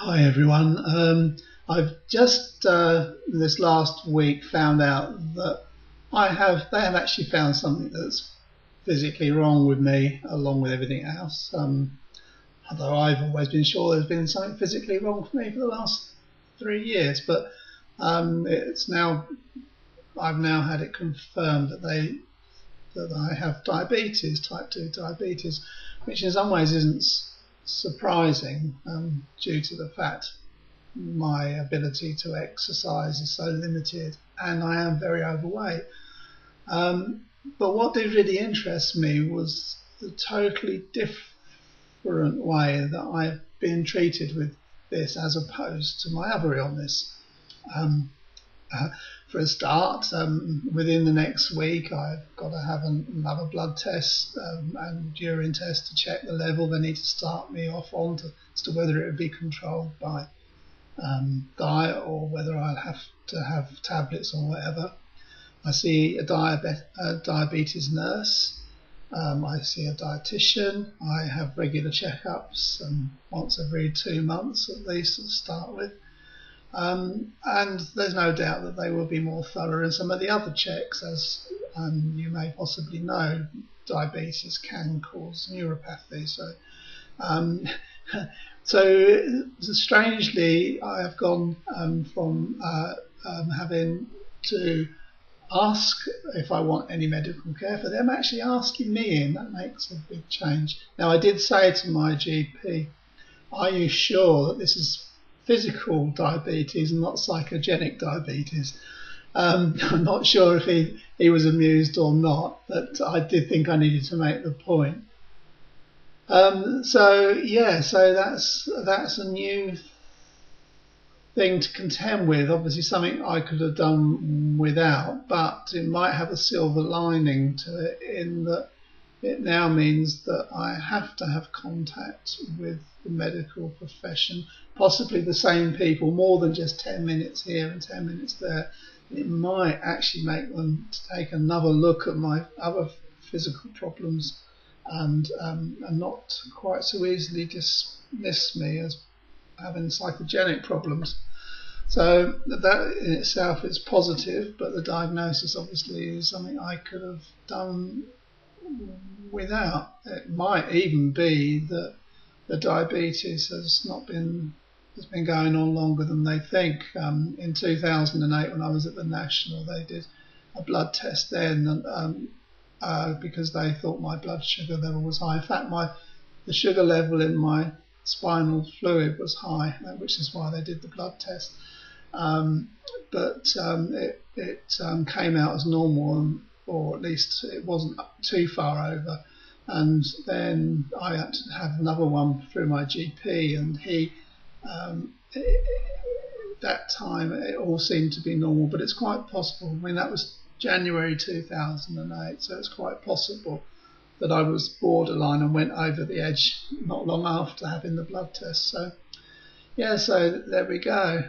Hi everyone. I've just this last week found out that they have actually found something that's physically wrong with me, along with everything else. Although I've always been sure there's been something physically wrong for me for the last 3 years, but it's now I've now had it confirmed that I have diabetes, type 2 diabetes, which in some ways isn't surprising due to the fact my ability to exercise is so limited and I am very overweight. But what did really interest me was the totally different way that I've been treated with this as opposed to my other illness. For a start, within the next week, I've got to have another blood test and urine test to check the level they need to start me off on as to whether it would be controlled by diet or whether I'd have to have tablets or whatever. I see a diabetes nurse. I see a dietitian. I have regular checkups once every 2 months at least to start with. And there's no doubt that they will be more thorough in some of the other checks. As you may possibly know, diabetes can cause neuropathy. So strangely, I have gone from having to ask if I want any medical care for them actually asking me in. That makes a big change. Now, I did say to my GP, "Are you sure that this is physical diabetes and not psychogenic diabetes?" I'm not sure if he was amused or not, but I did think I needed to make the point. So that's a new thing to contend with. Obviously something I could have done without, but it might have a silver lining to it in that it now means that I have to have contact with the medical profession, possibly the same people, more than just 10 minutes here and 10 minutes there. It might actually make them take another look at my other physical problems and not quite so easily dismiss me as having psychogenic problems. So that in itself is positive, but the diagnosis obviously is something I could have done without. It might even be that the diabetes has been going on longer than they think. In 2008, when I was at the National, they did a blood test then because they thought my blood sugar level was high. In fact, the sugar level in my spinal fluid was high, which is why they did the blood test. But it came out as normal, or at least it wasn't too far over. And then I had to have another one through my GP, and that time it all seemed to be normal, but it's quite possible. I mean, that was January 2008, so it's quite possible that I was borderline and went over the edge not long after having the blood test. So yeah, so there we go.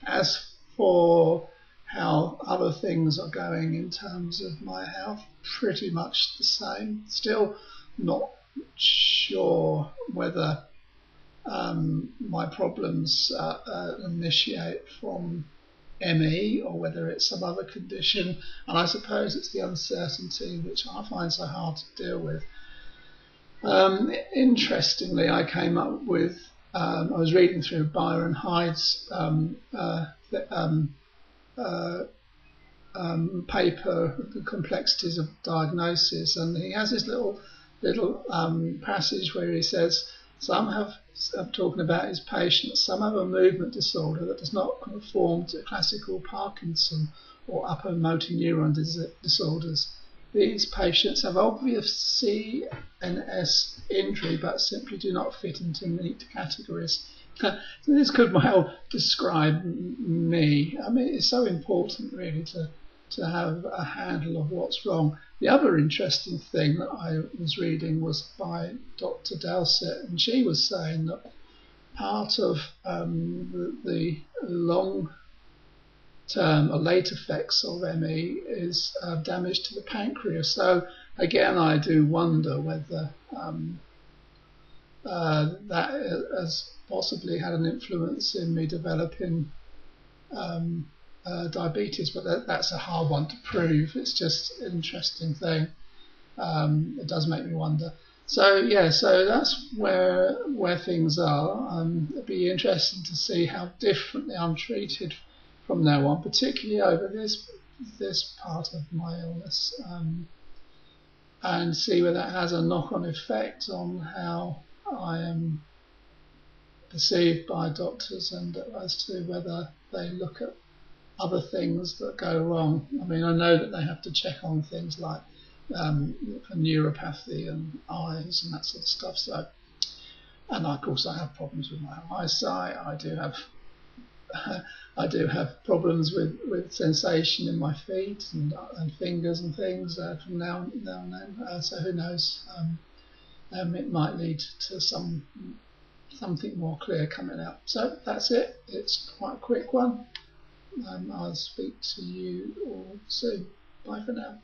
As for how other things are going in terms of my health, pretty much the same. Still not sure whether my problems initiate from ME or whether it's some other condition, and I suppose it's the uncertainty which I find so hard to deal with. Interestingly, I came up with I was reading through Byron Hyde's paper, The Complexities of Diagnosis, and he has this little passage where he says I'm talking about his patients, some have a movement disorder that does not conform to classical Parkinson or upper motor neuron disorders. These patients have obvious CNS injury but simply do not fit into neat categories. This could well describe me. I mean, it's so important really to have a handle of what's wrong. The other interesting thing that I was reading was by Dr. Dowsett, and she was saying that part of the long-term or late effects of ME is damage to the pancreas. So again, I do wonder whether that has possibly had an influence in me developing diabetes, but that's a hard one to prove. It's just an interesting thing. It does make me wonder. So yeah, so that's where things are. It'd be interesting to see how differently I'm treated from now on, particularly over this part of my illness, and see whether that has a knock-on effect on how I am perceived by doctors, and as to whether they look at other things that go wrong. I mean, I know that they have to check on things like for neuropathy and eyes and that sort of stuff. So, and of course, I have problems with my eyesight. I do have problems with sensation in my feet and fingers and things from now and then. So who knows? It might lead to something more clear coming out. So that's it. It's quite a quick one. I'll speak to you all soon. Bye for now.